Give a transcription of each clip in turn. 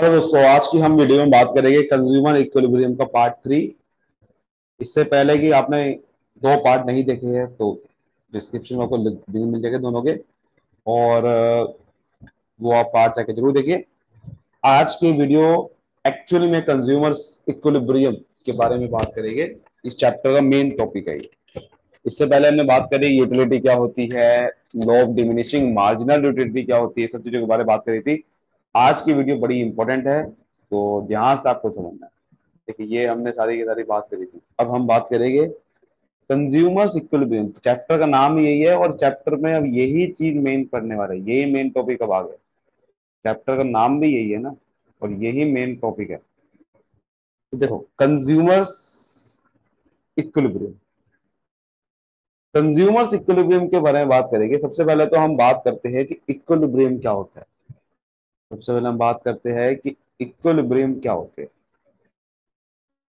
तो दोस्तों आज की हम वीडियो में बात करेंगे कंज्यूमर इक्विलिब्रियम का पार्ट 3। इससे पहले कि आपने दो पार्ट नहीं देखे हैं तो डिस्क्रिप्शन में आपको लिंक मिल जाएगा दोनों के। और वो आप पार्ट जाके जरूर देखिए। आज की वीडियो एक्चुअली में कंज्यूमर इक्विलिब्रियम के बारे में बात करेंगे। इस चैप्टर का मेन टॉपिक है ये। इससे पहले हमने बात करी यूटिलिटी क्या होती है, law of diminishing marginal utility क्या होती है, सब चीजों के बारे में बात करी थी। आज की वीडियो बड़ी इंपॉर्टेंट है, तो ध्यान से आपको समझना है। देखिए ये हमने सारी की सारी बात करी थी। अब हम बात करेंगे कंज्यूमर्स इक्विलिब्रियम। चैप्टर का नाम ही यही है और चैप्टर में अब यही चीज मेन पढ़ने वाला है, यही मेन टॉपिक का भाग है। चैप्टर का नाम भी यही है ना, और यही मेन टॉपिक है। तो देखो कंज्यूमर्स इक्विलिब्रियम, कंज्यूमर्स इक्विलिब्रियम के बारे में बात करेंगे। सबसे पहले तो हम बात करते हैं कि इक्विलिब्रियम क्या होता है। सबसे पहले हम बात करते हैं कि इक्विलिब्रियम क्या होते हैं।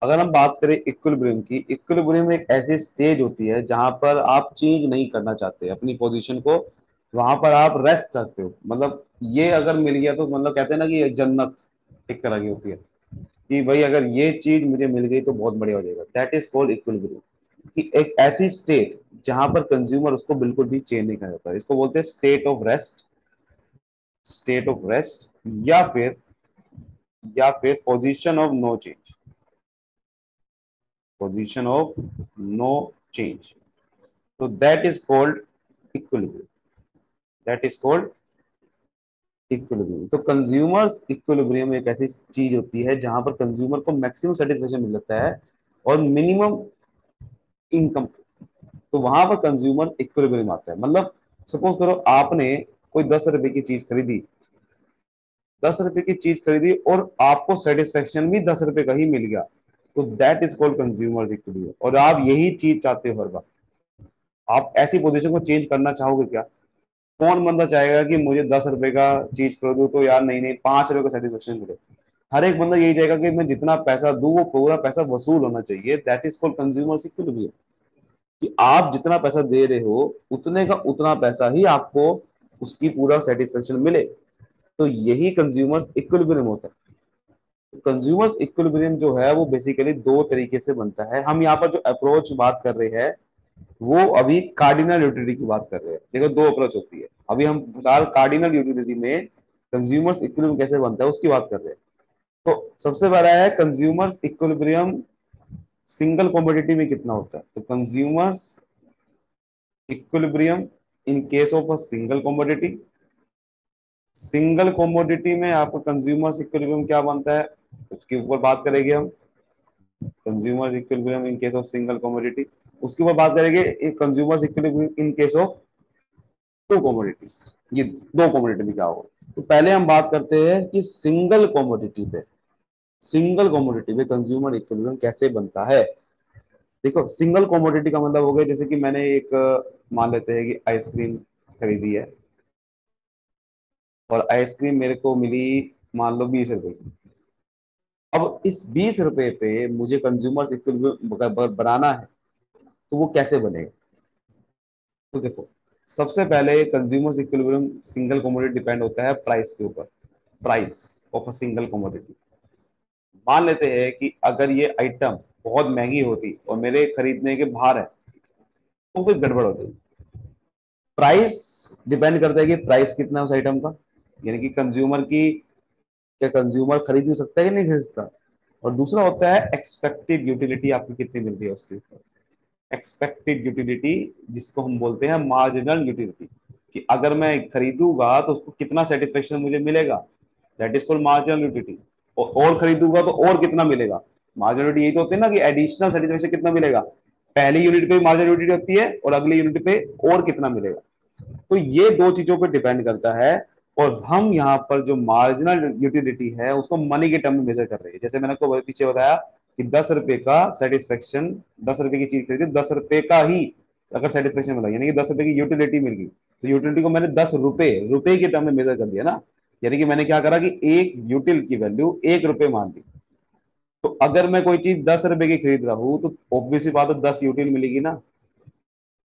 अगर हम बात करें इक्विलिब्रियम की, इक्विलिब्रियम एक ऐसी स्टेज होती है जहां पर आप चेंज नहीं करना चाहते अपनी पोजीशन को, वहां पर आप रेस्ट चाहते हो। मतलब ये अगर मिल गया तो मतलब कहते हैं ना कि ये जन्नत एक तरह की होती है कि भाई अगर ये चीज मुझे मिल गई तो बहुत बढ़िया हो जाएगा। That is called equilibrium. कि एक ऐसी स्टेट जहां पर कंज्यूमर उसको बिल्कुल भी चेंज नहीं कर सकता, इसको बोलते हैं state of rest. State of rest या फिर position of no change, position of no change. तो that is called equilibrium. That is called equilibrium. तो कंज्यूमर्स इक्विलिब्रियम एक ऐसी चीज होती है जहां पर कंज्यूमर को मैक्सिमम सेटिस्फेक्शन मिल जाता है और मिनिमम इनकम। तो वहां पर कंज्यूमर इक्विलिब्रियम आता है। मतलब सपोज करो आपने कोई 10 रुपए की चीज खरीदी, 10 रुपए की चीज खरीदी और आपको सेटिस्फेक्शन भी 10 रुपए का ही मिल गया, तो that is called consumers equilibrium. और आप यही चीज चाहते हो हर बार। आप ऐसी पोजीशन को चेंज करना चाहोगे क्या? कौन बंदा चाहेगा कि मुझे 10 रुपए का चीज खरीदू तो यार नहीं नहीं 5 रुपए का सेटिस्फेक्शन मिले? हर एक बंदा यही चाहेगा कि मैं जितना पैसा दूं वो पूरा पैसा वसूल होना चाहिए। That is called consumers equilibrium. कि आप जितना पैसा दे रहे हो उतने का उतना पैसा ही आपको उसकी पूरा सेटिस्फेक्शन मिले। तो यही कंज्यूमर्स इक्विलिब्रियम होता है। कंज्यूमर्स इक्विलिब्रियम जो है वो बेसिकली दो तरीके से बनता है। हम यहाँ पर जो अप्रोच बात कर रहे हैं वो अभी कार्डिनल यूटिलिटी की बात कर रहे हैं। देखो दो अप्रोच होती है। अभी हम फिलहाल कार्डिनल यूटिलिटी में कंज्यूमर्स इक्विलिब्रियम कैसे बनता है उसकी बात कर रहे हैं। तो सबसे पहला है कंज्यूमर्स इक्विलिब्रियम सिंगल कमोडिटी में कितना होता है। तो consumer's equilibrium in case of a single commodity, single commodity में आपका कंज्यूमर्स इक्विलिब्रियम क्या बनता है उसके ऊपर बात करेंगे हम। Consumers equilibrium in case of single commodity, उसके ऊपर बात करेंगे consumers equilibrium in case of to commodities. ये दो कमोडिटी में क्या होगा। तो पहले हम बात करते हैं कि सिंगल कमोडिटी पे, सिंगल कमोडिटी पे कंज्यूमर इक्विलिब्रियम कैसे बनता है। देखो सिंगल कमोडिटी का मतलब हो गया जैसे कि मैंने एक मान लेते हैं कि आइसक्रीम खरीदी है और आइसक्रीम मेरे को मिली मान लो 20 रुपए की। अब इस 20 रुपए पे मुझे कंज्यूमर इक्विलिब्रियम बनाना है, तो वो कैसे बनेगा। तो देखो सबसे पहले consumer equilibrium single commodity depend होता है प्राइस के ऊपर। Price of a single commodity. मान लेते हैं कि अगर ये आइटम बहुत महंगी होती और मेरे खरीदने के बाहर है तो फिर गड़बड़ होती। प्राइस डिपेंड करता है कि प्राइस कितना है उस आइटम का, यानी कि कंज्यूमर की, क्या कंज्यूमर खरीद भी सकता है कि नहीं खरीद सकता। और दूसरा होता है एक्सपेक्टेड यूटिलिटी, आपकी कितनी मिल रही है उसके ऊपर। एक्सपेक्टेड यूटिलिटी जिसको हम बोलते हैं मार्जिनल यूटिलिटी, कि अगर मैं खरीदूंगा तो उसको कितना सेटिस्फेक्शन मुझे मिलेगा। That is called marginal utility. और खरीदूंगा तो और कितना मिलेगा। मार्जिनल यूटिलिटी यही तो होती है ना कि एडिशनल सेटिस्फेक्शन कितना मिलेगा। पहली यूनिट पे मार्जिनल यूटिलिटी होती है और अगली यूनिट पे और कितना मिलेगा। तो ये दो चीजों पे डिपेंड करता है। और हम यहाँ पर जो मार्जिनल यूटिलिटी है उसको मनी के टर्म में मेजर कर रहे हैं। जैसे मैंने आपको पीछे बताया कि 10 रुपए का सेटिस्फेक्शन, 10 रुपए की चीज खरीदी 10 रुपए का ही अगर सेटिस्फेक्शन मिला, यानी कि 10 रुपए की यूटिलिटी मिल गई, तो यूटिलिटी को मैंने 10 रुपए रुपए के टर्म में मेजर कर दिया ना। यानी कि मैंने क्या करा कि एक यूटिल की वैल्यू 1 रुपए मान ली। तो अगर मैं कोई चीज 10 रुपए की खरीद रहा हूं तो ऑब्वियसली बात है 10 यूटिल मिलेगी ना।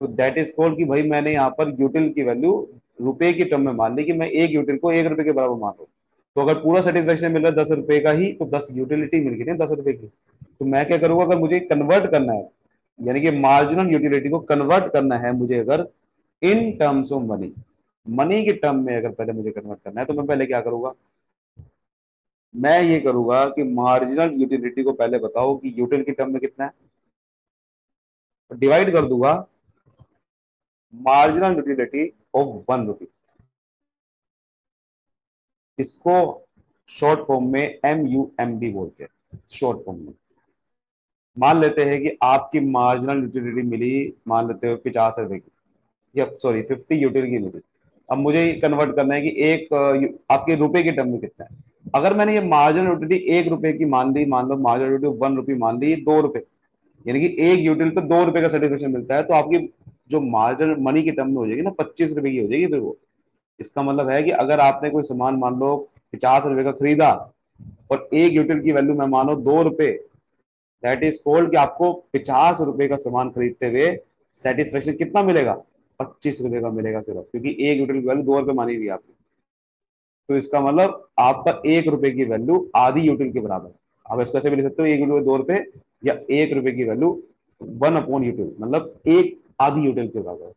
तो दैट इज कॉल्ड कि भाई मैंने यहाँ पर यूटिल की वैल्यू रुपए की टर्म में मान ली कि मैं एक यूटिल को 1 रुपए के बराबर मान रहा हूँ। तो अगर पूरा सेटिस्फेक्शन मिल रहा है 10 रुपए का ही, तो 10 यूटिलिटी मिल गई ना 10 रुपए की। तो मैं क्या करूंगा, अगर मुझे कन्वर्ट करना है, यानी कि मार्जिनल यूटिलिटी को कन्वर्ट करना है मुझे, अगर इन टर्म्स ऑफ मनी, मनी के टर्म में अगर पहले मुझे कन्वर्ट करना है, तो मैं पहले क्या करूंगा, मैं ये करूंगा कि मार्जिनल यूटिलिटी को पहले बताओ कि यूटिल के टर्म में कितना है, डिवाइड कर दूंगा मार्जिनल यूटिलिटी ऑफ 1 रुपी। इसको शॉर्ट फॉर्म में MUMB बोलते हैं, शॉर्ट फॉर्म में। मान लेते हैं कि आपकी मार्जिनल यूटिलिटी मिली, मान लेते हो 50 रुपए की, या सॉरी 50 यूटिलिटी की मिली। अब मुझे कन्वर्ट करना है कि एक आपके रुपए के टर्म में कितना है। अगर मैंने ये मार्जिनल यूटिलिटी 1 रुपए की मान ली, मान लो मार्जिनल यूटिलिटी 1 रुपी मान ली, 2 रुपए, यानी कि एक यूटिल पे 2 रुपए का सर्टिफिकेशन मिलता है, तो आपकी जो मार्जिनल मनी की टर्म में हो जाएगी ना, 25 रुपए की हो जाएगी फिर वो। इसका मतलब है कि अगर आपने कोई सामान मान लो 50 रुपए का खरीदा, और एक यूटिल की वैल्यू मैं मानो 2 रुपए, दैट इज कॉल्ड कि आपको 50 रुपए का सामान खरीदते हुए सेटिस्फेक्शन कितना मिलेगा, 25 रुपए का मिलेगा सिर्फ, क्योंकि एक यूटिल की वैल्यू 2 रुपए मानी हुई है आपने। तो इसका मतलब आपका 1 रुपए की वैल्यू आधी यूटिल के बराबर है। आप इसको ऐसे भी लिख सकते हो, 1 यूटिल 2 रुपए, या 1 रुपए की वैल्यू 1/यूटिल, मतलब एक आधी यूटिल के बराबर है।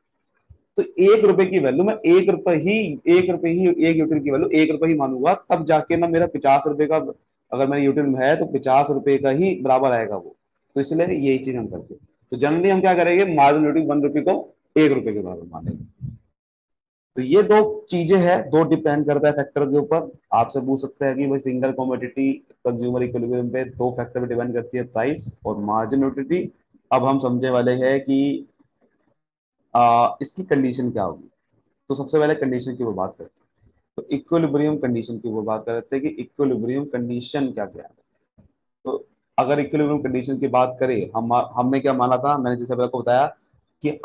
तो 1 रुपए की वैल्यू मैं 1 रुपए ही, 1 रुपए ही, एक यूटिल की वैल्यू 1 रुपए ही मानूंगा, तब जाके ना मेरा 50 रुपए का, अगर मेरे यूटिल में है तो 50 रुपए का ही बराबर आएगा वो। तो इसलिए यही चीज हम करते हैं। तो जनरली हम क्या करेंगे, मार्जिनल यूटिल 1 रुपए को 1 रुपए के बराबर मानेंगे। तो ये दो चीजें हैं, दो डिपेंड करता है फैक्टर के ऊपर। आपसे पूछ सकते हैं कि भाई सिंगल कमोडिटी कंज्यूमर इक्विलिब्रियम पे दो फैक्टर पे डिपेंड करती है, प्राइस और मार्जिन यूटिलिटी। अब हम समझने वाले हैं कि इसकी कंडीशन क्या होगी। तो सबसे पहले कंडीशन की वो बात करते हैं। तो इक्विलिब्रियम कंडीशन की वो बात करते हैं कि इक्विलिब्रियम कंडीशन क्या क्या है। तो अगर इक्विलिब्रियम कंडीशन की बात करें, हम हमने क्या माना था, मैंने जैसे आपको बताया कि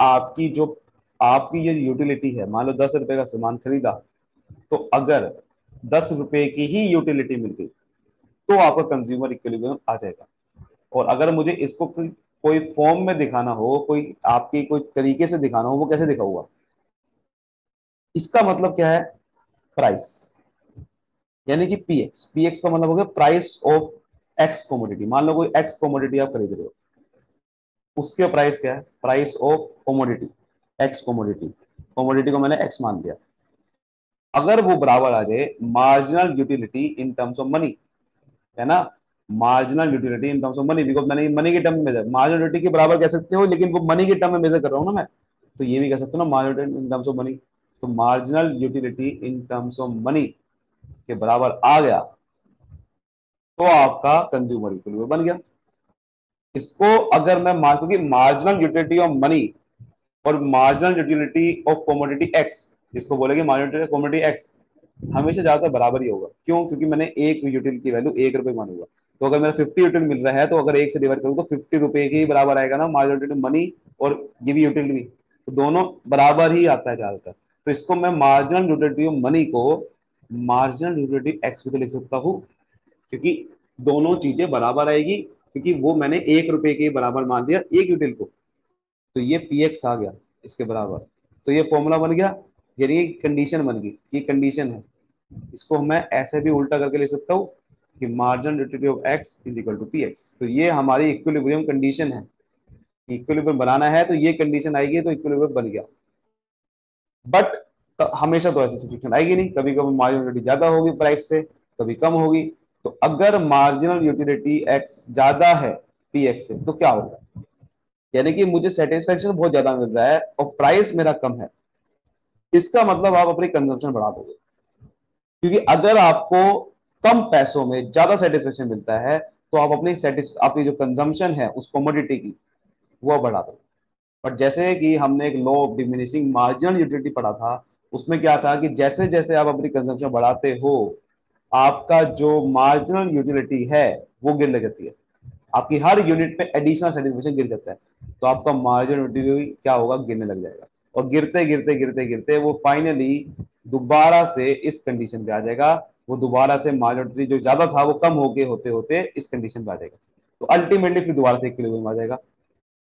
आपकी ये यूटिलिटी है, मान लो 10 रुपए का सामान खरीदा, तो अगर 10 रुपए की ही यूटिलिटी मिल गई, तो आपका कंज्यूमर इक्विलिब्रियम आ जाएगा। और अगर मुझे इसको कोई फॉर्म में दिखाना हो, कोई आपकी कोई तरीके से दिखाना हो, वो कैसे दिखाऊंगा, इसका मतलब क्या है, प्राइस, यानी कि पीएक्स। पीएक्स का मतलब हो गया प्राइस ऑफ एक्स कमोडिटी। मान लो कोई एक्स कमोडिटी आप खरीद रहे हो, उसके प्राइस क्या है, price of commodity, x commodity, commodity को मैंने एक्स मान लिया। अगर वो बराबर आ जाए marginal utility in terms of money, है ना, marginal utility in terms of money, because मैंने मनी के टर्म में मेजर, मार्जिनल यूटिलिटी के बराबर कह सकते हो, लेकिन वो मनी के टर्म में मेजर कर रहा हूं ना मैं, तो ये भी कह सकते हो ना marginal utility in terms of money. तो marginal utility in terms of money के बराबर आ गया, तो आपका कंज्यूमर इक्विलिब्रियम बन गया। इसको अगर मैं मान, क्योंकि मार्जिनल यूटिलिटी ऑफ मनी और marginal utility of commodity x, जिसको बोलेंगे मार्जिनल यूटिलिटी कमोडिटी एक्स, हमेशा ज्यादातर बराबर ही होगा। क्यों, क्योंकि मैंने एक यूटिल की वैल्यू 1 रुपए मानूंगा। तो अगर मेरा 50 यूटिल मिल रहा है, तो अगर एक से डिवाइड करूँ तो 50 रुपए के ही बराबर आएगा ना मार्जिनल यूटिल मनी, और ये भी यूटिल भी, तो दोनों बराबर ही आता है ज्यादातर। तो इसको मैं मार्जिनल यूटिलिटी मनी को मार्जिनल यूटिलिटी एक्स भी तो लिख सकता हूँ, क्योंकि दोनों चीजें बराबर आएगी, क्योंकि वो मैंने 1 रुपए के बराबर मान दिया एक यूटिल को। तो ये पीएक्स आ गया इसके बराबर। तो ये फॉर्मूला बन गया, यानी कंडीशन बन गई, ये कंडीशन है। इसको मैं ऐसे भी उल्टा करके लिख सकता हूँ कि marginal utility of X is equal to P X. तो ये हमारी इक्विलिब्रियम कंडीशन है। इक्विलिब्रियम बनाना है तो ये कंडीशन आएगी, तो इक्विलिब्रियम बन गया। बट हमेशा तो ऐसी सिचुएशन आएगी नहीं, कभी कभी मार्जिनल यूटिलिटी ज्यादा होगी प्राइस से, कभी कम होगी। तो अगर मार्जिनल यूटिलिटी एक्स ज्यादा है पी एक्स से, तो क्या होगा, यानी कि मुझे सेटिस्फेक्शन बहुत ज्यादा मिल रहा है और प्राइस मेरा कम है, इसका मतलब आप अपनी कंजम्पशन बढ़ा दोगे। क्योंकि अगर आपको कम पैसों में ज्यादा सेटिस्फेक्शन मिलता है, तो आप अपनी जो कंजम्पशन है उस कमोडिटी की, वो बढ़ा दो। बट जैसे कि हमने एक law of diminishing marginal utility पढ़ा था, उसमें क्या था कि जैसे जैसे आप अपनी कंजम्पशन बढ़ाते हो, आपका जो मार्जिनल यूटिलिटी है वो गिरने जाती है, आपकी हर यूनिट पे एडिशनल सेटिस्फेक्शन गिर जाता है, तो आपका मार्जिनल यूटिलिटी क्या होगा, गिरने लग जाएगा। और गिरते गिरते गिरते गिरते वो फाइनली दोबारा से इस कंडीशन पे आ जाएगा। वो दोबारा से मार्जिनल यूटिलिटी जो ज्यादा था वो कम होके होते होते इस कंडीशन पे आ जाएगा। तो अल्टीमेटली फिर दोबारा से इक्विलिब्रियम आ जाएगा।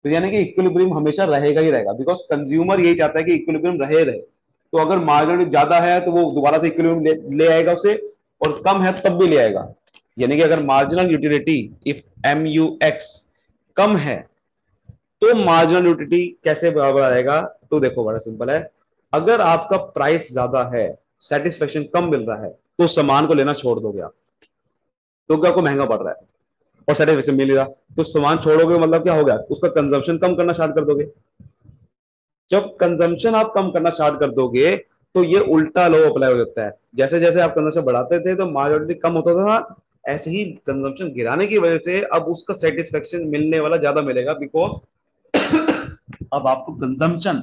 तो यानी कि इक्विलिब्रियम हमेशा रहेगा ही रहेगा, बिकॉज कंज्यूमर यही चाहता है कि इक्विलिब्रियम रहे रहे। तो अगर मार्जिनल ज्यादा है तो वो दोबारा से इक्विलिब्रियम ले आएगा उसे, और कम है तब भी ले आएगा। यानी कि अगर marginal utility if M U X कम है तो मार्जिनल यूटिलिटी कैसे बराबर आएगा? तो देखो बड़ा सिंपल है, अगर आपका प्राइस ज्यादा है, सेटिस्फेक्शन कम मिल रहा है, तो सामान को लेना छोड़ दोगे आप, क्योंकि आपको महंगा पड़ रहा है और सेटिस्फेक्शन मिल रहा, तो सामान छोड़ोगे मतलब क्या हो गया, उसका कंजम्पशन कम करना स्टार्ट कर दोगे। जब कंजम्पशन आप कम करना स्टार्ट कर दोगे तो ये उल्टा लॉ अप्लाई हो जाता है। जैसे जैसे आप कंजम्पशन बढ़ाते थे तो मार्जिनलिटी कम होता था, ऐसे ही कंजम्पशन गिराने की वजह से अब उसका सेटिस्फेक्शन मिलने वाला ज्यादा मिलेगा, बिकॉज अब आपको कंजम्पशन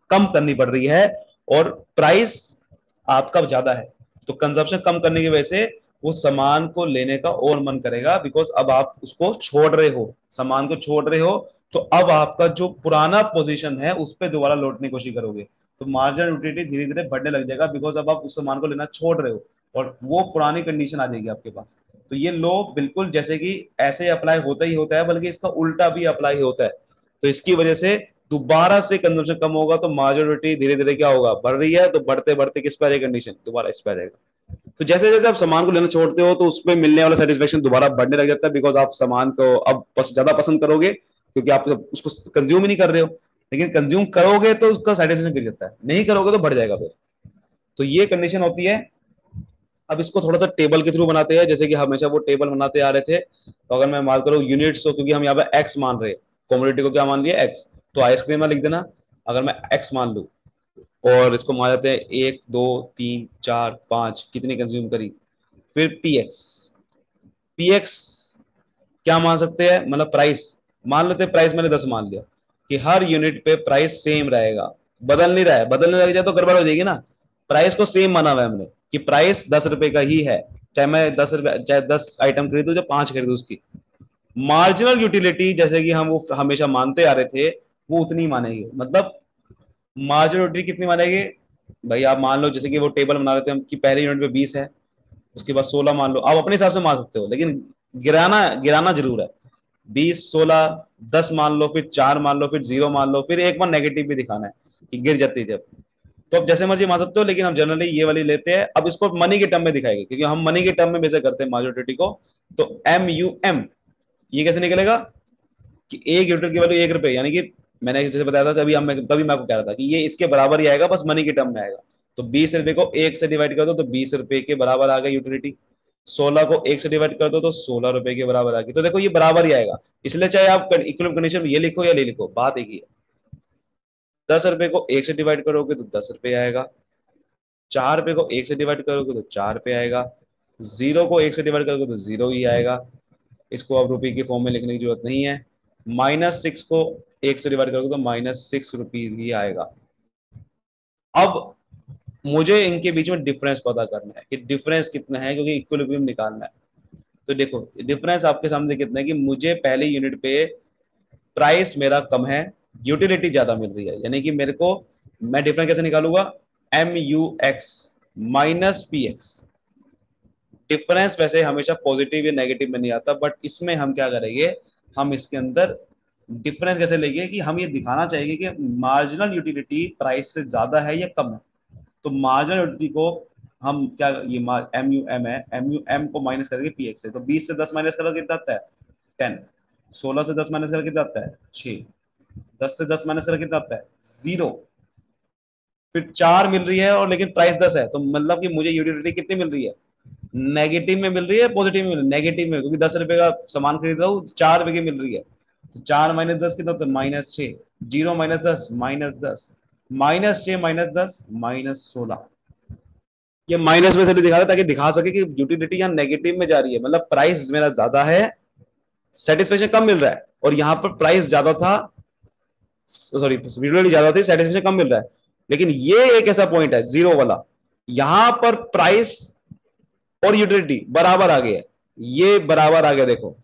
कम करनी पड़ रही है और प्राइस आपका ज्यादा है। तो कंजम्पशन कम करने की वजह से वो सामान को लेने का और मन करेगा, बिकॉज अब आप उसको छोड़ रहे हो, सामान को छोड़ रहे हो, तो अब आपका जो पुराना पोजीशन है उस पर दोबारा लौटने की कोशिश करोगे, तो मार्जिनल यूटिलिटी धीरे धीरे बढ़ने लग जाएगा, बिकॉज अब आप उस सामान को लेना छोड़ रहे हो और वो पुरानी कंडीशन आ जाएगी आपके पास। तो ये लो बिल्कुल जैसे कि ऐसे अप्लाई होता ही होता है, बल्कि इसका उल्टा भी अप्लाई होता है। तो इसकी वजह से दोबारा से कंजम्पशन कम होगा तो मार्जिनलिटी धीरे धीरे क्या होगा, बढ़ रही है, तो बढ़ते बढ़ते किस पे आ जाएगी कंडीशन, दोबारा इस पे आ जाएगा। तो जैसे जैसे आप सामान को लेना छोड़ते हो तो उसमें मिलने वाला सेटिस्फेक्शन दोबारा बढ़ने लग जाता है, बिकॉज आप सामान को अब ज्यादा पसंद करोगे, क्योंकि आप उसको कंज्यूम ही नहीं कर रहे हो। लेकिन कंज्यूम करोगे तो उसका सेटिस्फेक्शन गिर जाता है, नहीं करोगे तो बढ़ जाएगा फिर। तो ये कंडीशन होती है। अब इसको थोड़ा सा टेबल के थ्रू बनाते हैं, जैसे कि हमेशा वो टेबल बनाते आ रहे थे। तो अगर मैं बात करूँ यूनिट्स, तो क्योंकि हम यहाँ पे एक्स मान रहे हैं, कम्युनिटी को क्या मान लिया, एक्स, तो आइसक्रीम में लिख देना। अगर मैं एक्स मान लू और इसको मान लेते हैं 1 2 3 4 5 कितनी कंज्यूम करी, फिर पी एक्स। पी एक्स क्या मान सकते हैं, मतलब प्राइस मान लेते हैं, प्राइस मैंने 10 मान लिया कि हर यूनिट पे प्राइस सेम रहेगा, बदल नहीं रहा है, बदलने लग जाए तो गड़बड़ हो जाएगी ना। प्राइस को सेम माना हुआ है हमने कि प्राइस 10 रुपए का ही है, चाहे मैं 10 रुपए चाहे 10 आइटम खरीदू या 5 खरीदू उसकी। मार्जिनल यूटिलिटी जैसे कि हम वो हमेशा मानते आ रहे थे, वो उतनी मानेगी। मतलब मार्जिनल यूटिलिटी कितनी मानेगी भाई, आप मान लो जैसे कि वो टेबल बना रहे थे हम कि पहले यूनिट पे 20 है, उसके बाद 16 मान लो, आप अपने हिसाब से मान सकते हो, लेकिन गिराना गिराना जरूर है। 20 16 10 मान लो, फिर 4 मान लो, फिर 0 मान लो, फिर एक बार नेगेटिव भी दिखाना है कि गिर जाती है जब। तो अब जैसे मर्जी मान सकते हो, लेकिन हम जनरली ये वाली लेते हैं। अब इसको मनी के टर्म में दिखाएंगे, क्योंकि हम मनी के टर्म में वैसे करते हैं मार्जिनल को। तो एम यू एम ये कैसे निकलेगा कि एक यूनिट की वैल्यू 1 रुपए, यानी कि मैंने जैसे बताया था तभी तभी मैं आपको कह रहा था कि ये इसके बराबर ही आएगा, बस मनी के टर्म में आएगा। तो 20 रुपए को 1 से डिवाइड कर दो तो 20 रुपए के बराबर आ गई यूटिलिटी। 16 को 1 से डिवाइड कर दो तो 16 रुपए के बराबर आ गई। तो देखो ये बराबर ही आएगा, इसलिए चाहे आप इक्विलिब्रियम कंडीशन में ये लिखो या ले लिखो, बात एक ही है। 10 रुपए को 1 से डिवाइड करोगे तो 10 रुपए आएगा, 4 रुपए को 1 से डिवाइड करोगे तो 4 रुपए आएगा, 0 को 1 से डिवाइड करोगे तो 0 ही आएगा। इसको अब रुपये की फॉर्म में लिखने की जरूरत नहीं है। -6 को 1 से डिवाइड करोगे तो -6 रुपीज ही आएगा। अब मुझे इनके बीच में डिफरेंस पता करना है कि डिफरेंस कितना है, क्योंकि इक्विलिब्रियम निकालना है। तो देखो डिफरेंस आपके सामने कितना है कि मुझे पहले यूनिट पे प्राइस मेरा कम है, यूटिलिटी ज्यादा मिल रही है, यानी कि मेरे को, मैं डिफरेंस कैसे निकालूंगा, M U X minus P X. Difference वैसे हमेशा पॉजिटिव या नेगेटिव में नहीं आता, बट इसमें हम क्या करेंगे, हम इसके अंदर डिफरेंस कैसे लेंगे कि हम ये दिखाना चाहिए कि मार्जिनल यूटिलिटी प्राइस से ज्यादा है या कम है। तो मार्जिनल यूटिलिटी को हम क्या, ये एम यू एम है, एम यू एम को माइनस करेंगे पी एक्स से। तो 20 से 10 माइनस करोगे कितना आता है, 10। 16 से 10 माइनस करके कितना आता है, 6। 10 से 10 माइनस करके कितना आता है, 0। फिर 4 मिल रही है और लेकिन प्राइस 10 है, तो मतलब कि मुझे यूटिलिटी कितनी मिल रही है, नेगेटिव में मिल रही है, पॉजिटिव में मिल रही है, नेगेटिव में, क्योंकि 10 रुपए का सामान खरीद रहा हूँ, 4 रुपए की मिल रही है। तो 4 माइनस 10 कितना होता है, -6। 0 माइनस 10 -10, -6 -10 -16। ये माइनस में से दिखा रहा है ताकि दिखा सके कि यूटिलिटी यहाँ नेगेटिव में जा रही है, मतलब प्राइस मेरा ज्यादा है, सेटिस्फेक्शन कम मिल रहा है, और यहाँ पर प्राइस ज्यादा था, सॉरी यूटिलिटी ज्यादा थी, सेटिस्फेक्शन कम मिल रहा है। लेकिन ये एक ऐसा पॉइंट है जीरो वाला, यहां पर प्राइस और यूटिलिटी बराबर आ गया, ये बराबर आ गया देखो,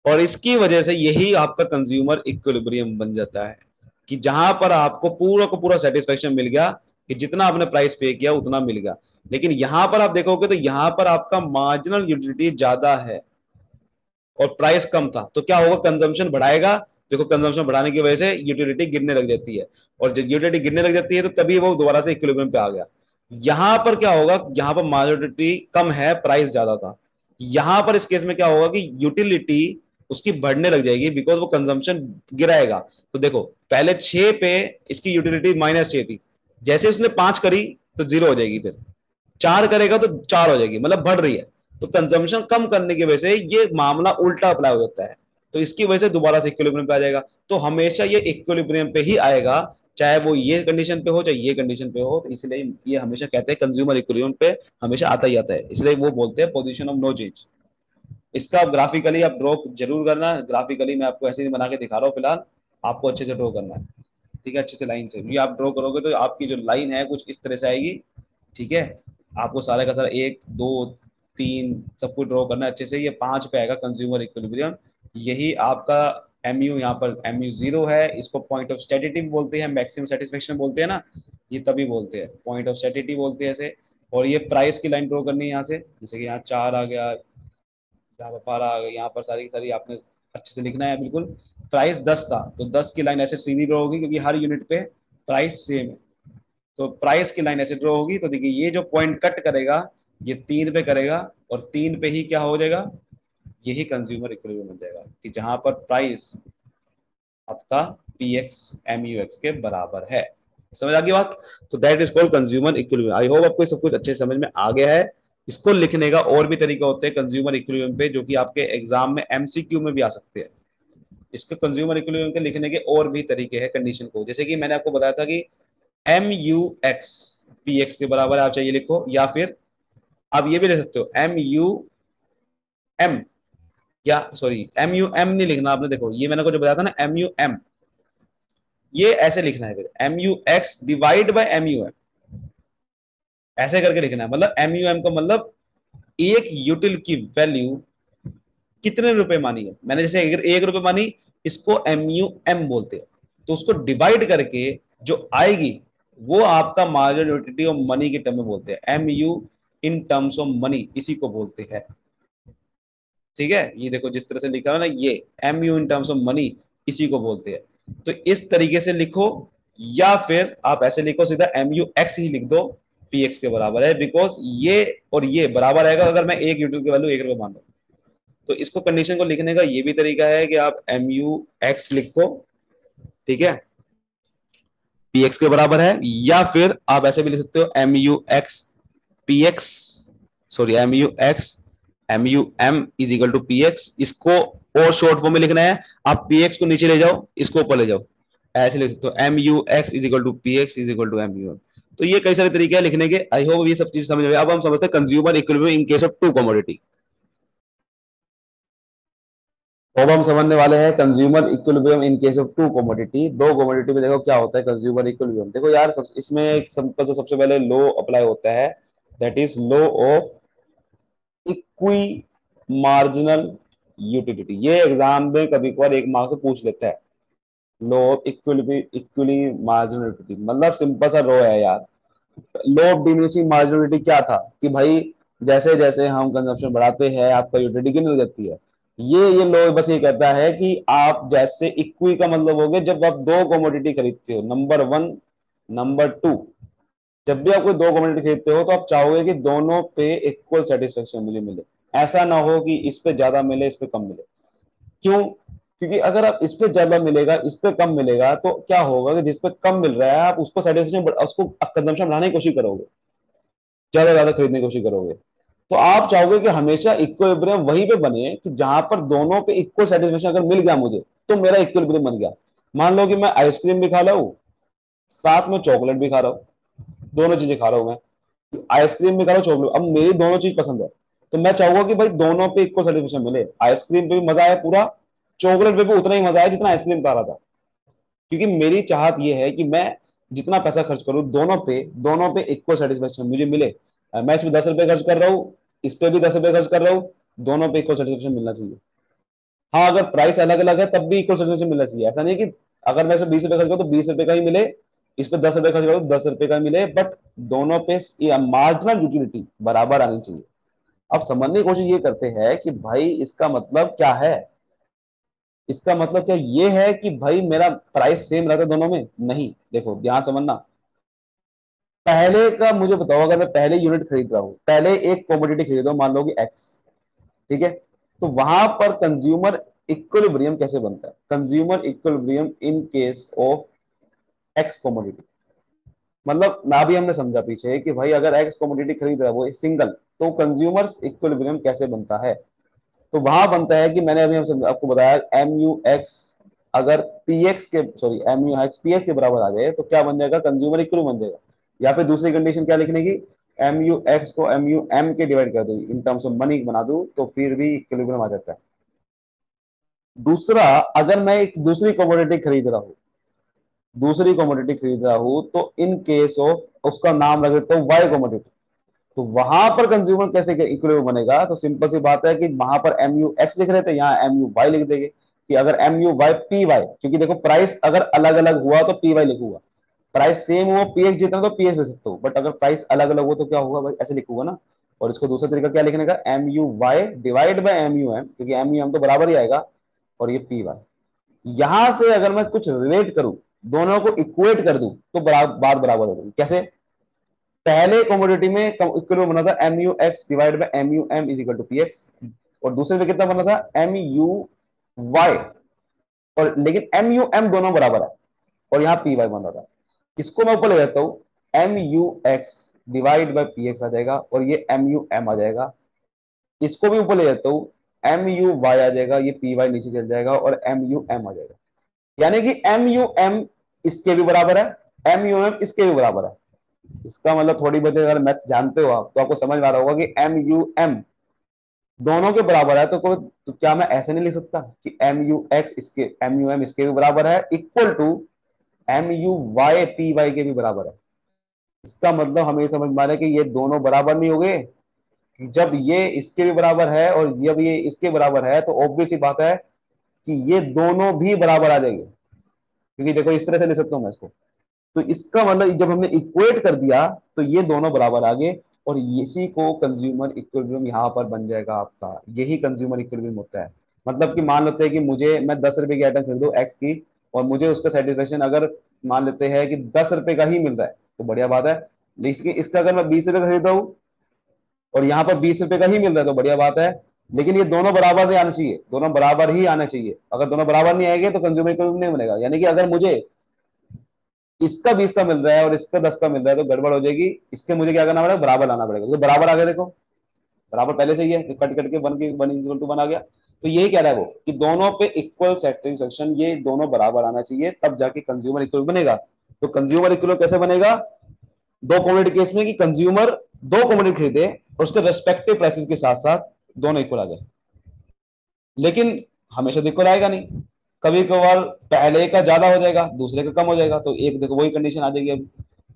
और इसकी वजह से यही आपका कंज्यूमर इक्विलिब्रियम बन जाता है कि जहां पर आपको पूरा को पूरा सेटिस्फेक्शन मिल गया कि जितना आपने प्राइस पे किया उतना मिल गया। लेकिन यहां पर आप देखोगे तो यहां पर आपका मार्जिनल यूटिलिटी ज्यादा है और प्राइस कम था, तो क्या होगा, कंजम्पशन बढ़ाएगा। देखो कंजम्पशन बढ़ाने की वजह से यूटिलिटी गिरने लग जाती है, और जब यूटिलिटी गिरने लग जाती है तो तभी वो दोबारा से इक्विलिब्रियम पे आ गया। यहां पर क्या होगा, यहां पर मार्जिनलिटी कम है, प्राइस ज्यादा था। यहां पर इस केस में क्या होगा कि यूटिलिटी उसकी बढ़ने लग जाएगी, बिकॉज वो कंजम्पशन गिराएगा। तो देखो पहले 6 पे इसकी यूटिलिटी -6 थी, जैसे उसने 5 करी तो 0 हो जाएगी, फिर 4 करेगा तो 4 हो जाएगी, मतलब बढ़ रही है। तो कंजम्पशन कम करने की वजह से ये मामला उल्टा अप्लाई हो जाता है, तो इसकी वजह से दोबारा से इक्विलिब्रियम पे आ जाएगा। तो हमेशा ये इक्विलिब्रियम पे ही आएगा, चाहे वो ये कंडीशन पे हो चाहे ये कंडीशन पे हो। तो इसलिए ये हमेशा कहते हैं कंज्यूमर इक्विलिब्रियम पे हमेशा आता ही आता है, इसलिए वो बोलते हैं पोजीशन ऑफ नो चेंज। इसका ग्राफिकली आप ड्रॉ जरूर करना, ग्राफिकली मैं आपको ऐसे ही बना के दिखा रहा हूँ फिलहाल, आपको अच्छे से ड्रॉ करना है। ठीक है, अच्छे से लाइन से भी आप ड्रॉ करोगे तो आपकी जो लाइन है कुछ इस तरह से आएगी। ठीक है, आपको सारे का सारा 1 2 3 सब कुछ ड्रॉ करना है अच्छे से। ये 5 पे आएगा कंज्यूमर इक्विलिब्रियम। यही आपका MU, यहाँ पर MU 0 है, इसको पॉइंट ऑफ स्टेटिटी बोलते हैं, मैक्सिमम सेटिस्फेक्शन बोलते हैं ना, ये तभी बोलते हैं, पॉइंट ऑफ स्टेटिटी बोलते हैं ऐसे। और ये प्राइस की लाइन ड्रॉ करनी है यहाँ से, जैसे कि यहाँ 4 आ गया, यहाँ पर 12 आ गई, यहाँ पर सारी की सारी आपने अच्छे से लिखना है बिल्कुल। प्राइस 10 था तो 10 की लाइन ऐसे सीधी ड्रॉ होगी, क्योंकि हर यूनिट पे प्राइस सेम है। तो प्राइस की लाइन ऐसे ड्रॉ होगी, तो देखिए ये जो पॉइंट कट करेगा ये 3 पे करेगा, और 3 पे ही क्या हो जाएगा, यही कंज्यूमर इक्विलिब्रियम बन जाएगा, कि जहां पर प्राइस आपका PX MUX के बराबर है। समझ आ गई बात? तो that is called consumer equilibrium. I hope आपको सब कुछ अच्छे से समझ में आ गया है। इसको लिखने का और भी तरीका होते हैं कंज्यूमर इक्विलिब्रियम पे, जो कि आपके एग्जाम में MCQ में भी आ सकते हैं। इसके कंज्यूमर इक्विलिब्रियम के लिखने के और भी तरीके हैं कंडीशन को, जैसे कि मैंने आपको बताया था कि MUX PX के बराबर है, आप चाहिए लिखो, या फिर आप ये भी लिख सकते हो MUM, या सॉरी MUM नहीं लिखना आपने, देखो ये मैंने कुछ बताया था ना MUM, ये ऐसे लिखना है, फिर MUX डिवाइड बाय MUM, ऐसे करके लिखना है। मतलब MUM का मतलब एक यूटिल की वैल्यू कितने रुपए मानी है, मैंने जैसे 1 रुपए मानी, इसको MUM बोलते हैं। तो उसको डिवाइड करके जो आएगी वो आपका मार्जिनल यूटिलिटी ऑफ मनी के टर्म में बोलते हैं, MU in terms of money, इसी को बोलते हैं। ठीक है, ये देखो जिस तरह से लिखा है ना, ये MU in terms of money, इसी को बोलते हैं। तो इस तरीके से लिखो, या फिर आप ऐसे लिखो सीधा MUX ही लिख दो, PX के बराबर है, बिकॉज ये और ये बराबर आएगा अगर मैं एक यूटिल की वैल्यू 1 रुपए मान लू। तो इसको कंडीशन को लिखने का ये भी तरीका है कि आप MUX लिखो, ठीक है, PX के बराबर है, या फिर आप ऐसे भी लिख सकते हो MUX PX, sorry MUM is equal to PX। इसको और शॉर्ट फॉर्म में लिखना है, आप PX को नीचे ले जाओ, इसको ऊपर ले जाओ, ऐसे लिख सकते हो MUX is equal to PX is equal to MUM। तो ये कई सारे तरीके हैं लिखने के। आई होप ये सब चीज समझ में। अब हम समझते हैं consumer equilibrium in case of two commodity. अब हम समझने वाले हैं consumer equilibrium in case of two commodity. दो कमोडिटी में देखो क्या होता है कंज्यूमर इक्विलिब्रियम। देखो यार इसमें एक सिंपल से सबसे पहले लॉ अप्लाई होता है, that is law of equi marginal utility. ये एग्जाम में कभी कभार 1 मार्क से पूछ लेता है, law of equally marginal utility, मतलब सिंपल सा लॉ है यार। लॉ ऑफ डिमिनिशिंग मार्जिनलिटी क्या था कि भाई जैसे जैसे हम कंजम्पशन बढ़ाते हैं आपका यूटिलिटी गिरने लग जाती है। ये लॉ बस ये कहता है कि आप जैसे इक्वी का मतलब हो गया जब आप दो कमोडिटी खरीदते हो, नंबर 1 नंबर 2, जब भी आप कोई दो कमोडिटी खरीदते हो तो आप चाहोगे कि दोनों पे इक्वल सेटिस्फेक्शन मुझे मिले। ऐसा ना हो कि इस पे ज्यादा मिले इस पे कम मिले। क्यों? क्योंकि अगर आप इस पे ज्यादा मिलेगा इस पे कम मिलेगा तो क्या होगा कि जिस पे कम मिल रहा है आप उसको सेटिस्फेक्शन उसको कंजम्पशन बढ़ाने की कोशिश करोगे, ज्यादा ज्यादा खरीदने की कोशिश करोगे। तो आप चाहोगे कि हमेशा इक्विलिब्रियम वहीं पे बने कि जहां पर दोनों पे इक्वल सेटिस्फेक्शन अगर मिल गया मुझे तो मेरा इक्विलिब्रियम बन गया। मान लो कि मैं आइसक्रीम भी खा रहा हूं, साथ में चॉकलेट भी खा रहा हूं, दोनों चीजें खा रहा हूं मैं, आइसक्रीम भी खा रहा हूं चॉकलेट, अब मेरी दोनों चीज पसंद है, तो मैं चाहूंगा कि भाई दोनों पे इक्वल सेटिस्फेक्शन मिले। आइसक्रीम पे भी मजा आया पूरा, चॉकलेट पे भी उतना ही मजा आया जितना आइसक्रीम खा रहा था। क्योंकि मेरी चाहत यह है कि मैं जितना पैसा खर्च करूं दोनों पे इक्वल सेटिस्फेक्शन मुझे मिले। मैं इसमें 10 रुपए खर्च कर रहा हूँ, इस पे भी 10 रुपए खर्च कर रहा हूँ, दोनों पे इक्वल सेटिस्फेक्शन मिलना चाहिए। हाँ, अगर प्राइस अलग अलग है तब भी इक्वल सेटिस्फेक्शन मिलना चाहिए। ऐसा नहीं कि अगर मैं इसमें 20 रुपए खर्च करूँ तो 20 रुपए का ही मिले, इस पे 10 रुपए खर्च करूँ तो 10 रुपए का मिले, बट दोनों पे मार्जिनल यूटिलिटी बराबर आनी चाहिए। अब समझने की कोशिश ये करते हैं कि भाई इसका मतलब क्या है। इसका मतलब क्या ये है कि भाई मेरा प्राइस सेम रहता है दोनों में? नहीं, देखो ध्यान समझना, पहले का मुझे बताओ, अगर मैं पहले यूनिट खरीद रहा हूं, पहले एक कॉमोडिटी खरीद रहा हूं, मान लो कि एक्स, ठीक है, तो वहां पर कंज्यूमर इक्विलिब्रियम कैसे बनता है? Consumer equilibrium in case of x commodity, मतलब ना भी हमने समझा पीछे कि भाई अगर एक्स कॉमोडिटी खरीद रहा है वो सिंगल, तो कंज्यूमर्स इक्विलिब्रियम कैसे बनता है? तो वहां बनता है कि मैंने अभी आपको बताया एम यू एक्स अगर पी एक्स के, sorry M U X P X के बराबर आ जाए तो क्या बन जाएगा? कंज्यूमर इक्विलिब्रियम बन जाएगा। या फिर दूसरी कंडीशन क्या लिखने की, एम यू एक्स को एम यू एम के डिवाइड कर दो, इन टर्म्स ऑफ मनी बना दू, तो फिर भी इक्विलिब्रियम आ जाता है। दूसरा, अगर मैं एक दूसरी कमोडिटी खरीद रहा हूं, दूसरी कमोडिटी खरीद रहा हूं, तो इन केस ऑफ उसका नाम रख देता हूं वाई कमोडिटी, तो वहां पर कंज्यूमर कैसे इक्विलिब्रियम बनेगा? तो सिंपल सी बात है कि वहां पर एम यू एक्स लिख रहे थे, यहाँ एम यू वाई लिख देंगे, कि अगर M U Y P Y, क्योंकि देखो प्राइस अगर अलग अलग हुआ तो पी वाई लिखूंगा, प्राइस सेम हुआ पी एक्स जितना तो पी एक्स लिख सकता हूँ, बट अगर प्राइस अलग अलग हो तो क्या होगा भाई? ऐसे लिखूंगा ना। और इसको दूसरा तरीका क्या लिखने का, M U Y divide by M U M, क्योंकि एम यू एम तो बराबर ही आएगा, और ये पी वाई। यहां से अगर मैं कुछ रिलेट करूं, दोनों को इक्वेट कर दूं, तो बात बराबर हो गई। कैसे? पहले कमोडिटी में इक्विलिब्रियम बना था M U X divide by M U M is equal to P X, और दूसरे में कितना बना था, एम यू वाई, और लेकिन एम यू एम दोनों बराबर है, और यहां पी वाई बन रहा था। इसको मैं ऊपर ले जाता हूं, M U X divide by P X आ जाएगा, और ये एम यू एम आ जाएगा। इसको भी ऊपर ले जाता हूं, एम यू वाई आ जाएगा, ये पी वाई नीचे चल जाएगा, और एम यू एम आ जाएगा। यानी कि एम यू एम इसके भी बराबर है, एम यू एम इसके भी बराबर है। इसका मतलब थोड़ी बहुत अगर मैथ जानते हो आप, तो आपको समझ में आ रहा होगा कि एम यू एम दोनों के बराबर है, तो क्या मैं ऐसे नहीं लिख सकता कि एम यू एक्स इसके, एम यू एम इसके भी बराबर है, equal to M U Y P Y के भी बराबर है? इसका मतलब हमें समझ में आ रहा है कि ये दोनों बराबर नहीं हो गए, कि जब ये इसके भी बराबर है और जब ये इसके बराबर है, तो ऑब्वियस ही बात है कि ये दोनों भी बराबर आ जाएंगे, क्योंकि देखो इस तरह से लिख सकता हूं मैं इसको। तो इसका मतलब जब हमने इक्वेट कर दिया तो ये दोनों बराबर आ गए, और इसी को कंज्यूमर इक्विलिब्रियम यहां पर बन जाएगा आपका। यही कंज्यूमर इक्विलिब्रियम होता है। मतलब कि मान लेते हैं कि मुझे, मैं 10 रुपए की आइटम खरीदूं एक्स की, और मुझे उसका सेटिस्फेक्शन अगर मान लेते हैं कि 10 रुपए का ही मिल रहा है, तो बढ़िया बात है। लेकिन इसका अगर मैं 20 रुपए खरीद रहा हूँ और यहाँ पर 20 रुपए का ही मिल रहा है, तो बढ़िया बात है। लेकिन ये दोनों बराबर नहीं आना चाहिए, दोनों बराबर ही आना चाहिए। अगर दोनों बराबर नहीं आएंगे तो कंज्यूमर इक्विलिब्रियम नहीं बनेगा। यानी कि अगर मुझे इसका 20 का मिल रहा है और इसका 10 का मिल रहा है, तो गड़बड़ हो जाएगी। इसके मुझे क्या करना पड़ेगा, बराबर लाना पड़ेगा। तो बराबर आ गया, देखो बराबर पहले से ही है, कट कट के वन की one is equal to one आ गया। तो यही कह रहा है वो कि दोनों पे इक्वल सेटिस्फेक्शन, ये दोनों बराबर आना चाहिए, तब जाके कंज्यूमर इक्वल बनेगा। तो कंज्यूमर इक्वल कैसे बनेगा? दो कमोडिटी केस में कि कंज्यूमर दो कमोडिटी खरीदे और उसके रेस्पेक्टिव प्राइसेस के साथ साथ दोनों इक्वल आ गए। लेकिन हमेशा तो इक्वल आएगा नहीं, कभी कभार पहले का ज्यादा हो जाएगा, दूसरे का कम हो जाएगा। तो एक देखो वही कंडीशन आ जाएगी अब,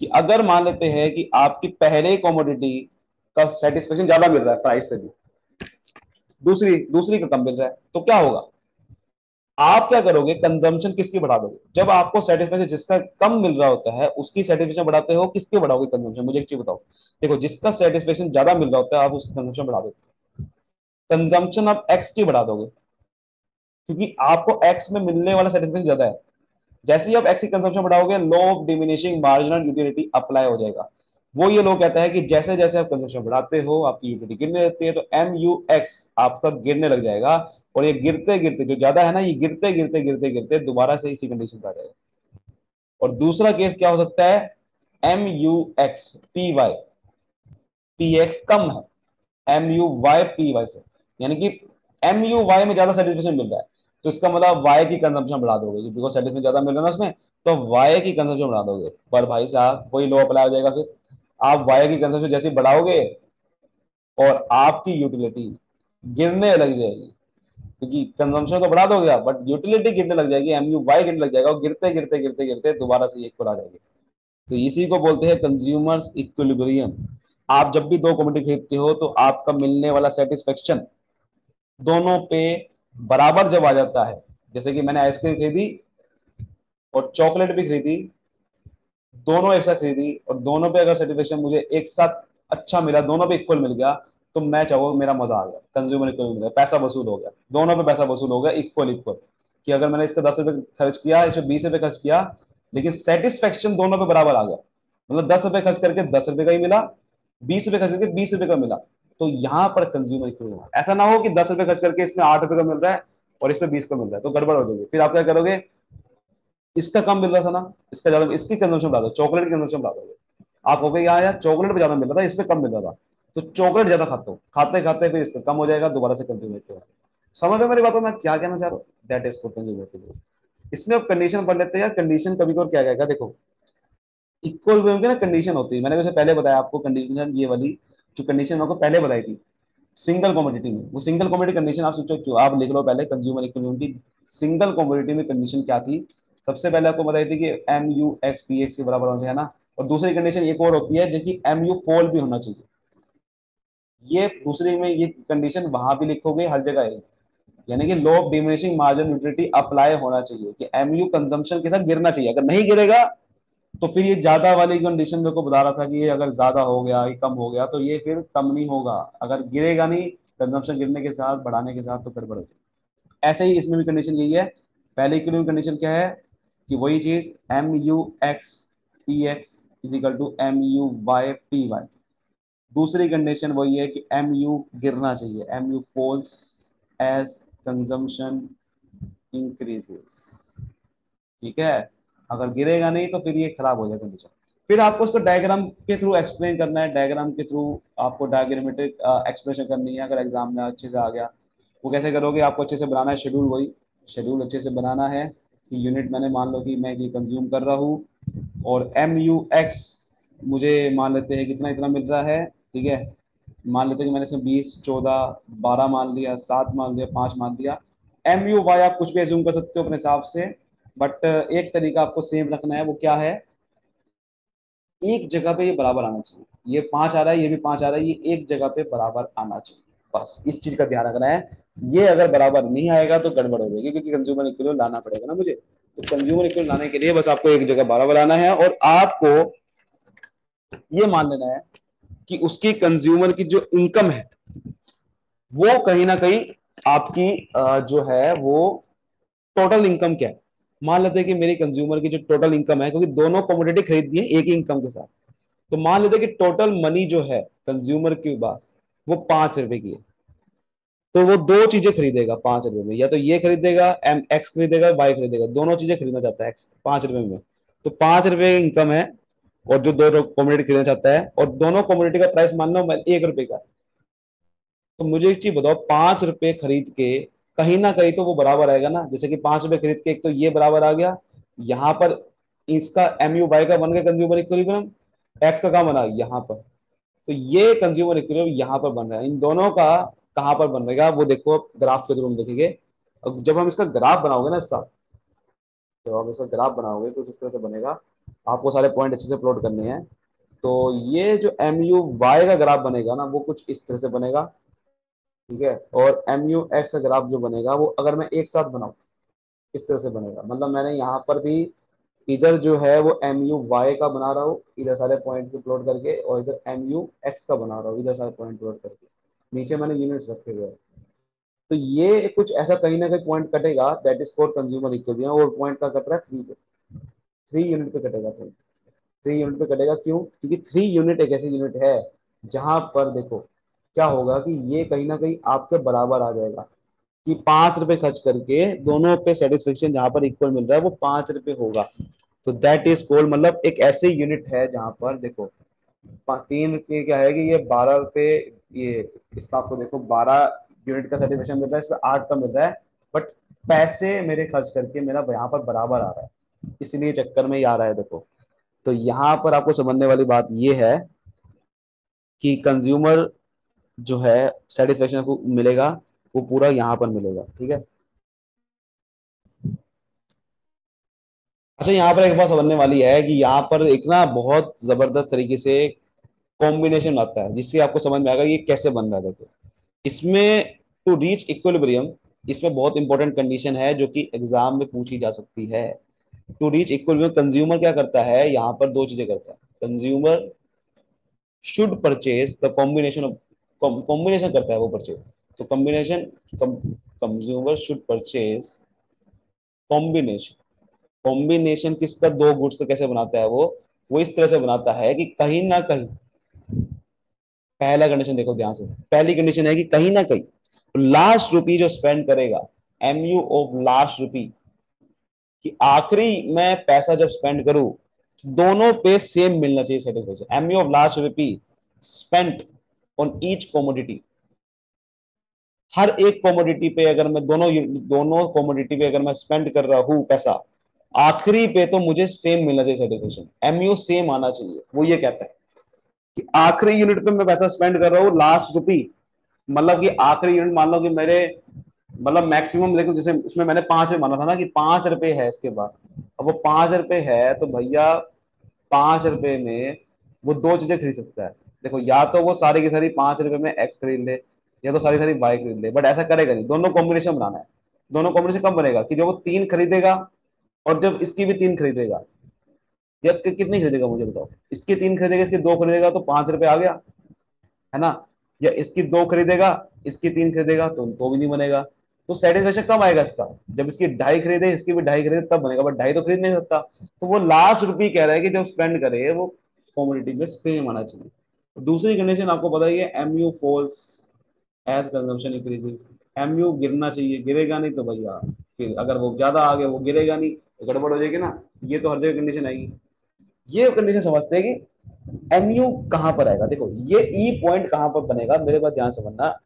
कि अगर मान लेते हैं कि आपकी पहले कमोडिटी का सेटिस्फेक्शन ज्यादा मिल रहा है प्राइस से भी, दूसरी दूसरी का कम मिल रहा है, तो क्या होगा? आप क्या करोगे, कंजम्पशन किसकी बढ़ा दोगे? जब आपको सेटिस्फेक्शन जिसका कम मिल रहा होता है उसकी सेटिस्फेक्शन बढ़ाते हो, किसके बढ़ाओगे कंजम्पशन? मुझे एक चीज बताओ। देखो जिसका सेटिस्फेक्शन ज्यादा मिल रहा होता है आप उसकी कंजम्पशन बढ़ा देते हो, कंजम्पशन आप एक्स की बढ़ा दोगे, क्योंकि आपको एक्स में मिलने वाला सेटिस्फेक्शन ज्यादा है। जैसे ही आप एक्स की कंजम्पशन बढ़ाओगे, law of diminishing marginal utility apply हो जाएगा। वो ये लोग कहता है कि जैसे जैसे आप कंजम्पशन बढ़ाते हो आपकी यूटिलिटी गिरने लगती है, तो एम यू एक्स आपका गिरने लग जाएगा, और ये गिरते गिरते जो ज्यादा है ना, ये गिरते गिरते गिरते गिरते दोबारा से इसी कंडीशन पर आ जाएगा। और दूसरा केस क्या हो सकता है, M U X P Y, P X कम है M U Y P Y से, यानी कि एम यू वाई में ज्यादा सेटिस्फेक्शन मिल रहा है, तो इसका मतलब वाई की कंजम्पशन बढ़ा दोगे, बिकॉज सेटिस्फेक्शन ज्यादा मिल रहा है ना उसमें, तो वाई की कंजम्पशन बढ़ा दोगे। पर भाई साहब वही लो अप्लाई हो जाएगा फिर, आप वाई की कंजम्पशन जैसे बढ़ाओगे और आपकी यूटिलिटी गिरने लग जाएगी, क्योंकि कंजम्पशन तो बढ़ा दोगे आप, बट यूटिलिटी गिरने लग जाएगी, एम यू वाई गिरने लग जाएगा, और गिरते गिरते गिरते गिरते दोबारा से एक पर आ जाएगी। तो इसी को बोलते हैं कंज्यूमर्स इक्विलिब्रियम। आप जब भी दो कमोडिटी खरीदते हो तो आपका मिलने वाला सेटिस्फेक्शन दोनों पे बराबर जब आ जाता है, जैसे कि मैंने आइसक्रीम खरीदी और चॉकलेट भी खरीदी, दोनों एक साथ खरीदी, और दोनों पे अगर सेटिस्फेक्शन मुझे एक साथ अच्छा मिला, दोनों पे इक्वल मिल गया, तो मैं चाहूंगा मेरा मजा आ गया, कंज्यूमर इक्वल मिल गया, पैसा वसूल हो गया, दोनों पे पैसा वसूल हो गया इक्वल इक्वल। कि अगर मैंने इसका 10 रुपए खर्च किया, इसमें 20 रुपए खर्च किया, लेकिन सेटिस्फेक्शन दोनों पे बराबर आ गया, मतलब 10 रुपए खर्च करके 10 रुपए का ही मिला, 20 रुपए खर्च करके 20 रुपए का मिला। तो यहाँ पर कंज्यूमर इक्विलिब्रियम, ऐसा ना हो कि 10 रुपए खर्च करके इसमें 8 रुपए का मिल रहा है और इसमें 20 का मिल रहा है, तो गड़बड़ हो जाएगी। फिर आप क्या करोगे, इसका कम मिल रहा था ना, इसका ज्यादा, इसकी कंजम्पशन बढ़ा दो, चॉकलेट की कंजम्पशन बढ़ा दोगे। आप कहोगे यहाँ यार चॉकलेट पे ज्यादा मिल रहा था, इस पे कम मिल रहा था, तो चॉकलेट ज्यादा खाता हूँ, खाते खाते फिर इसका कम हो जाएगा, दोबारा से कंज्यूम होते हैं। समझ रहे हो मेरी बातों में क्या कहना चाह रहा हूँ? That is for consumer. इसमें अब कंडीशन पढ़ लेते हैं यार। कंडीशन कभी कभी क्या कहेगा, देखो इक्वल की ना कंडीशन होती है, मैंने जैसे पहले बताया आपको कंडीशन, ये वाली जो कंडीशन मैंने आपको पहले बताई थी सिंगल कमोडिटी में, वो सिंगल कमोडिटी कंडीशन आप सोचो क्यों, आप लिख लो पहले कंज्यूमर इक्विलिब्रियम की सिंगल कमोडिटी में कंडीशन क्या थी। सबसे पहले आपको बताई थी कि M U X P X के बराबर होना चाहिए ना, और दूसरी कंडीशन एक और होती है जो कि एम यू फॉल भी होना चाहिए। ये दूसरी में ये कंडीशन वहां भी लिखोगे हर जगह है, यानी कि law of diminishing margin utility apply होना चाहिए कि एम यू कंजम्पशन के साथ गिरना चाहिए। अगर नहीं गिरेगा तो फिर ये ज्यादा वाली कंडीशन मेरे को बता रहा था कि ये अगर ज्यादा हो गया, ये कम हो गया, तो ये फिर कम नहीं होगा। अगर गिरेगा नहीं कंजम्पशन गिरने के साथ, बढ़ाने के साथ, तो गड़बड़ हो जाएगी। ऐसे ही इसमें भी कंडीशन यही है। पहले की कंडीशन क्या है कि वही चीज M U X P X is equal to M U Y P Y. दूसरी कंडीशन वही है कि एम यू गिरना चाहिए, M U falls as consumption increases. ठीक है, अगर गिरेगा नहीं तो फिर ये खराब हो जाएगा कंडीशन। फिर आपको उसको डायग्राम के थ्रू एक्सप्लेन करना है, डायग्राम के थ्रू आपको डायग्रामेटिक एक्सप्रेशन करनी है। अगर एग्जाम में अच्छे से आ गया, वो कैसे करोगे, आपको अच्छे से बनाना है शेड्यूल, वही शेड्यूल अच्छे से बनाना है कि यूनिट मैंने मान लो कि मैं ये कंज्यूम कर रहा हूँ, और एम यू एक्स मुझे मान लेते हैं कितना इतना मिल रहा है। ठीक है, मान लेते हैं कि मैंने इसमें 20, 14, 12 मान लिया, 7 मान लिया, 5 मान लिया। एम यू वाई आप कुछ भी एज्यूम कर सकते हो अपने हिसाब से, बट एक तरीका आपको सेम रखना है, वो क्या है, एक जगह पे ये बराबर आना चाहिए। ये 5 आ रहा है, ये भी 5 आ रहा है, ये एक जगह पे बराबर आना चाहिए, बस इस चीज का ध्यान रखना है। ये अगर बराबर नहीं आएगा तो गड़बड़ हो जाएगी, क्योंकि कंज्यूमर इक्विलिब्रियम लाना पड़ेगा ना मुझे। तो कंज्यूमर इक्विलिब्रियम लाने के लिए बस आपको एक जगह बराबर आना है, और आपको ये मान लेना है कि उसकी कंज्यूमर की जो इनकम है वो कहीं ना कहीं आपकी जो है वो टोटल इनकम क्या है। मान लेते हैं कि मेरी कंज्यूमर की जो टोटल इनकम है, क्योंकि दोनों कमोडिटी खरीदनी है एक ही इनकम के साथ, तो मान लेते हैं कि टोटल मनी जो है कंज्यूमर के पास वो 5 रुपए की है। तो वो दो चीजें खरीदेगा 5 रुपए में, या तो ये खरीदेगा एम एक्स खरीदेगा, वाई खरीदेगा, दोनों चीजें खरीदना चाहता है एक्स 5 रुपए में। तो 5 रुपए इनकम है, और जो दो कमोडिटी खरीदना चाहता है, और दोनों कमोडिटी का प्राइस मान लो 1 रुपए का। तो मुझे एक चीज बताओ, 5 रुपए खरीद के कहीं ना कहीं तो वो बराबर आएगा ना। जैसे कि 5 रुपए खरीद के एक तो ये बराबर आ गया, यहाँ पर इसका एम यू वाई का बन गया कंज्यूमर इक्विलिब्रियम, एक्स का कहाँ बना यहाँ पर। तो ये कंज्यूमर इक्विलिब्रियम यहाँ पर बन रहा है, इन दोनों का कहाँ पर बन रहेगा वो देखो ग्राफ के थ्रू हम देखेंगे। अब जब हम इसका ग्राफ बनाओगे ना, इसका जब आप इसका ग्राफ बनाओगे कुछ इस तरह से बनेगा। आपको सारे पॉइंट अच्छे से प्लॉट करने हैं। तो ये जो एम यू वाई का ग्राफ बनेगा ना, वो कुछ इस तरह से बनेगा। ठीक है, और एम यू एक्स का ग्राफ जो बनेगा वो अगर मैं एक साथ बनाऊं इस तरह से बनेगा। मतलब मैंने यहाँ पर भी इधर जो है वो एम यू वाई का बना रहा हूँ इधर सारे पॉइंट को प्लॉट करके, और इधर एम यू एक्स का बना रहा हूँ इधर सारे पॉइंट प्लॉट करके। नीचे मैंने यूनिट्स रखे हुए हैं। तो ये कुछ ऐसा कहीं ना कहीं पॉइंट कटेगा, that is for consumer equilibrium, और पॉइंट का कट रहा है 3 पे, 3 यूनिट पे कटेगा पॉइंट। 3 यूनिट पे कटेगा क्यों, क्योंकि 3 यूनिट एक ऐसी यूनिट है जहां पर देखो क्या होगा कि ये कहीं ना कहीं आपके बराबर आ जाएगा, कि 5 रुपए खर्च करके दोनों पे सेटिस्फेक्शन जहां पर इक्वल मिल रहा है वो 5 रुपए होगा। तो दैट इज कॉल्ड, मतलब एक ऐसे यूनिट है जहां पर देखो 3 रुपये क्या है कि ये 12 रुपए, ये इसका आपको देखो 12 यूनिट का सेटिस्फेक्शन मिल रहा है, इसमें 8 का मिल रहा है, बट पैसे मेरे खर्च करके मेरा यहाँ पर बराबर आ रहा है, इसलिए चक्कर में ही आ रहा है देखो। तो यहाँ पर आपको समझने वाली बात ये है कि कंज्यूमर जो है सेटिस्फेक्शन को मिलेगा वो पूरा यहाँ पर मिलेगा। ठीक है, अच्छा यहाँ पर एक बात समझने वाली है कि यहाँ पर एक ना बहुत जबरदस्त तरीके से कॉम्बिनेशन आता है, जिससे आपको समझ में आएगा ये कैसे बन रहा है। देखो इसमें टू रीच इक्विलिब्रियम, इसमें बहुत इंपॉर्टेंट कंडीशन है जो कि एग्जाम में पूछी जा सकती है। टू रीच इक्विलिब्रियम कंज्यूमर क्या करता है, यहाँ पर दो चीजें करता है। Consumer should purchase the combination of, combination करता है वो परचेज। तो combination, consumer should purchase combination, combination किसका, दो गुड्स का कैसे बनाता है वो, वो इस तरह से बनाता है कि कहीं ना कहीं, पहला कंडीशन देखो ध्यान से, पहली कंडीशन है कि कहीं ना कहीं लास्ट रुपी जो स्पेंड करेगा, एमयू ऑफ लास्ट रुपी, कि आखिरी मैं पैसा जब स्पेंड करूं दोनों पे सेम मिलना चाहिए satisfaction. MU of last rupee spent on each commodity, हर एक कॉमोडिटी पे अगर मैं दोनों कॉमोडिटी पे अगर मैं स्पेंड कर रहा हूं पैसा, आखिरी पे तो मुझे सेम मिलना चाहिए सेटिस्फेक्शन, एमयू सेम आना चाहिए। वो ये कहता है कि आखिरी यूनिट पे मैं पैसा स्पेंड कर रहा हूँ लास्ट रुपी, मतलब कि आखिरी यूनिट मान लो कि मेरे, मतलब मैक्सिमम देखो, जैसे उसमें मैंने 5 माना था ना कि 5 रुपए है इसके पास, अब वो 5 रुपए है तो भैया 5 रुपए में वो दो चीजें खरीद सकता है। देखो या तो वो सारी की सारी 5 रुपए में एक्स खरीद ले, या तो सारी सारी वाई खरीद ले, बट ऐसा करेगा नहीं, दोनों कॉम्बिनेशन बनाना है। दोनों कॉम्बिनेशन कब बनेगा कि जब वो 3 खरीदेगा और जब इसकी भी 3 खरीदेगा, या कितनी खरीदेगा मुझे बताओ, इसकी 3 खरीदेगा इसकी 2 खरीदेगा तो 5 रुपए आ गया, है ना। या इसकी 2 खरीदेगा इसकी 3 खरीदेगा तो भी नहीं बनेगा। तो सेटिस्फेक्शन कब आएगा इसका, जब इसकी 2.5 खरीदे इसकी भी 2.5 खरीदे तब बनेगा, बट 2.5 तो खरीद नहीं सकता। तो वो लास्ट रुपी कह रहा है कि जब स्पेंड करे वो कॉमोडिटी में सेम आना चाहिए। तो दूसरी कंडीशन आपको बताइए, MU falls as consumption increases, MU गिरना चाहिए, गिरेगा नहीं तो भैया फिर अगर वो ज्यादा आ गया वो गिरेगा नहीं तो गड़बड़ हो जाएगी ना। ये तो हर जगह कंडीशन आएगी। ये कंडीशन समझते हैं कि एमयू कहां पर आएगा। देखो ये ई पॉइंट कहां पर बनेगा, मेरे पास ध्यान से बनना,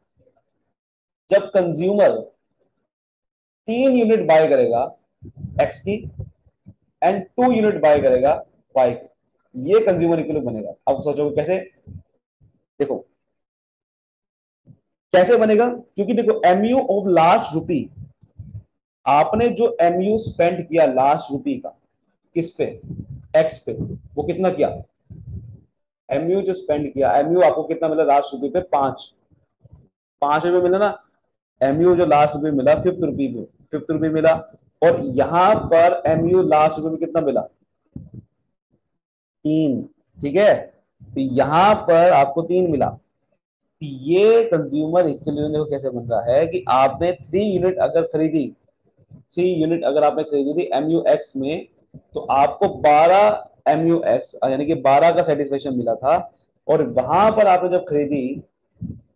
जब कंज्यूमर 3 यूनिट बाय करेगा एक्स की एंड 2 यूनिट बाय करेगा वाई की, ये कंज्यूमर इक्विलिब्रियम बनेगा। अब सोचोगे कैसे, देखो कैसे बनेगा, क्योंकि देखो एमयू ऑफ लास्ट रुपी, आपने जो एमयू स्पेंड किया लास्ट रुपी का किस पे, एक्स पे, वो कितना किया, एमयू जो स्पेंड किया, एमयू आपको कितना मिला लास्ट रुपी पे, 5 रुपए मिला ना। एमयू जो लास्ट रुपये मिला फिफ्थ रुपी मिला, और यहां पर एमयू लास्ट रुपये में कितना मिला, 3। ठीक है, तो यहां पर आपको 3 मिला। तो ये कंज्यूमर इक्विलिब्रियम देखो कैसे बन रहा है कि आपने 3 यूनिट अगर खरीदी, 3 यूनिट अगर आपने खरीदी थी एमयू एक्स में, तो आपको 12 एमयू एक्स यानी कि 12 का सेटिस्फेक्शन मिला था। और वहां पर आपने जब खरीदी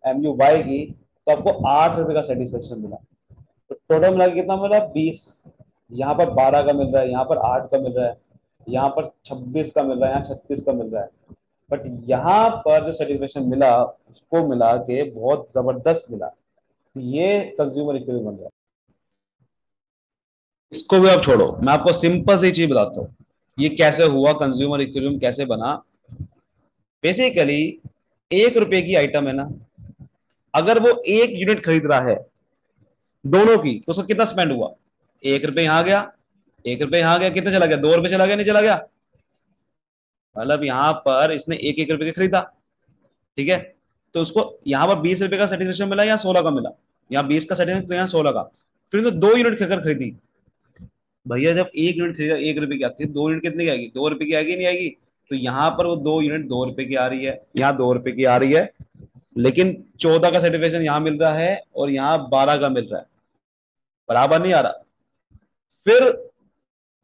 एमयू वाई की तो आपको 8 रुपए का सेटिस्फेक्शन मिला। तो टोटल मिला के कितना मिला, 20। यहाँ पर 12 का मिल रहा है, यहाँ पर 8 का मिल रहा है, यहाँ पर 26 का मिल रहा है, यहाँ 36 का मिल रहा है। बट यहाँ पर जो सेटिस्फेक्शन मिला उसको मिला के बहुत जबरदस्त मिला। तो ये कंज्यूमर इक्विलिब्रियम बन रहा है। इसको भी आप छोड़ो, मैं आपको सिंपल सी चीज बताता हूँ ये कैसे हुआ, कंज्यूमर इक्विलिब्रियम कैसे बना। बेसिकली 1 रुपए की आइटम है ना, अगर वो 1 यूनिट खरीद रहा है दोनों की, तो उसका कितना स्पेंड हुआ, 1 रुपए यहां गया, 1 रुपए यहां गया, कितना चला गया, 2 रुपए चला गया, नहीं चला गया, मतलब यहां पर इसने एक एक रुपए का खरीदा। ठीक है, तो उसको यहां पर 20 रुपए का सेटिस्फेक्शन मिला या 16 का मिला, यहाँ 20 का सेटिस्फेक्शन तो यहाँ 16 का। फिर तो 2 यूनिट अगर खरीदी, भैया जब 1 यूनिट खरीदा 1 रुपए की आती है, 2 यूनिट कितने की आएगी, 2 रुपए की आएगी नहीं आएगी। तो यहाँ पर वो 2 यूनिट 2 रुपए की आ रही है, यहाँ 2 रुपए की आ रही है, लेकिन 14 का सर्टिफिकेशन यहां मिल रहा है और यहाँ 12 का मिल रहा है, बराबर नहीं आ रहा। फिर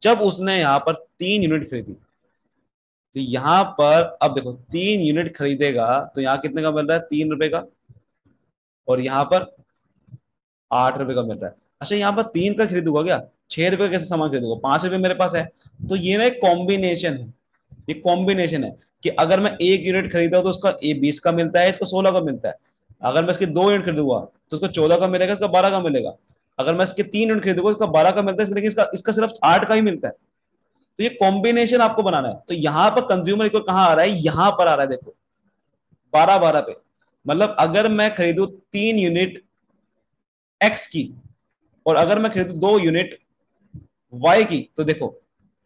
जब उसने यहां पर 3 यूनिट खरीदी, तो यहां पर अब देखो 3 यूनिट खरीदेगा तो यहाँ कितने का मिल रहा है, 3 रुपए का, और यहाँ पर 8 रुपए का मिल रहा है। अच्छा यहाँ पर 3 का खरीदूंगा क्या, 6 रुपए कैसे सामान खरीदूंगा, 5 रुपए मेरे पास है। तो ये ना एक कॉम्बिनेशन है, ये कॉम्बिनेशन है कि अगर मैं 1 यूनिट खरीदा तो उसका 20 का मिलता है, इसको 16 का मिलता है। अगर मैं इसके 2 यूनिट खरीदूंगा तो उसको 14 का मिलेगा, इसका 12 का मिलेगा। अगर मैं इसके 3 यूनिट खरीदूंगा इसका 12 का मिलता है, लेकिन इसका इसका सिर्फ 8 का ही मिलता है। तो ये कॉम्बिनेशन आपको बनाना है। तो यहां पर कंज्यूमर को कहां आ रहा है, यहां पर आ रहा है, देखो 12 12 पे। मतलब अगर मैं खरीदू 3 यूनिट एक्स की और अगर मैं खरीदू 2 यूनिट वाई की, तो देखो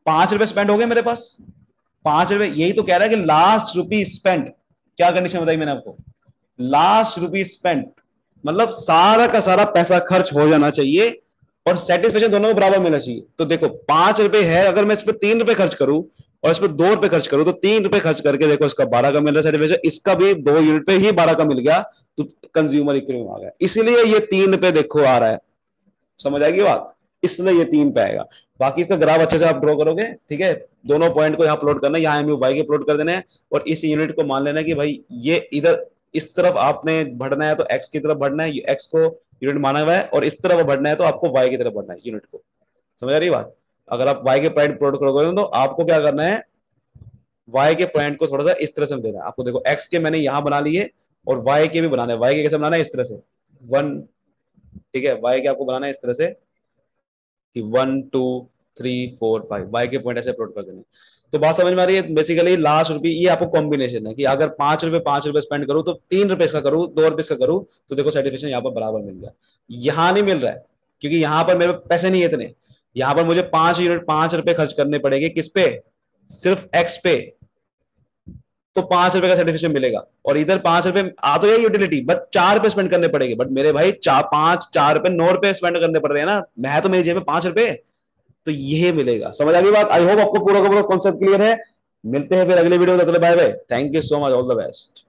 5 रुपए स्पेंड हो गए मेरे पास, 5 रुपए। यही तो कह रहा है कि लास्ट रुपी स्पेंड, क्या कंडीशन बताई मैंने आपको, लास्ट रुपी स्पेंड, मतलब सारा का सारा पैसा खर्च हो जाना चाहिए और सेटिस्फेक्शन दोनों को बराबर मिलना चाहिए। तो देखो 5 रुपए है, अगर मैं इस पर 3 रुपए खर्च करूं और इस पर 2 रुपए खर्च करूं, तो 3 रुपए खर्च करके देखो इसका 12 का मिल रहा है सेटिस्फेक्शन, इसका भी 2 यूनिट पे ही 12 का मिल गया, तो कंज्यूमर इक्विलिब्रियम आ गया। इसीलिए ये 3 रुपए देखो आ रहा है, समझ आएगी बात। इसलिए ये 3 पे आएगा। बाकी इसका ग्राफ अच्छे से आप ड्रॉ करोगे, ठीक है। दोनों पॉइंट को यहाँ प्लॉट करना है, यहाँ एमयू वाई के प्लॉट कर देने हैं, और इस यूनिट को मान लेना है कि भाई ये इधर इस तरफ आपने बढ़ना है तो एक्स की तरफ बढ़ना है, एक्स को यूनिट माना हुआ है, और इस तरफ बढ़ना है तो आपको वाई की तरफ बढ़ना है यूनिट को। समझ आ रही बात? अगर आप वाई के पॉइंट प्लॉट करोगे तो आपको क्या करना है, वाई के पॉइंट को थोड़ा सा इस तरह से देना है आपको। देखो एक्स के मैंने यहां बना लिए, और वाई के भी बनाना है। वाई के कैसे बनाना है? इस तरह से 1, ठीक है। वाई के आपको बनाना है इस तरह से कि 1 2 3 4 5, वाई के पॉइंट ऐसे प्लॉट कर देने। तो बात समझ में आ रही है? बेसिकली लास्ट रुपये ये आपको कॉम्बिनेशन है कि अगर 5 रुपए स्पेंड करूँ तो 3 रुपए इसका करूँ, 2 रुपए इसका करूँ, तो देखो सर्टिफिकेशन यहाँ पर बराबर मिल गया। यहाँ नहीं मिल रहा है क्योंकि यहाँ पर मेरे पैसे नहीं है इतने। यहाँ पर मुझे 5 यूनिट 5 रुपए खर्च करने पड़ेंगे, किस पे? सिर्फ एक्स पे। तो 5 रुपए का सर्टिफिकेशन मिलेगा, और इधर 5 रुपए आ तो यही यूटिलिटी, बट 4 रुपए स्पेंड करने पड़ेंगे। बट मेरे भाई 4 रुपए 9 रुपए स्पेंड करने पड़ रहे हैं ना, मैं तो मेरी जेब में 5 रुपए, तो ये मिलेगा। समझ आ गई बात? आई होप आपको पूरा का पूरा कॉन्सेप्ट क्लियर है। मिलते हैं फिर अगले वीडियो में। Bye bye, thank you so much, all the best.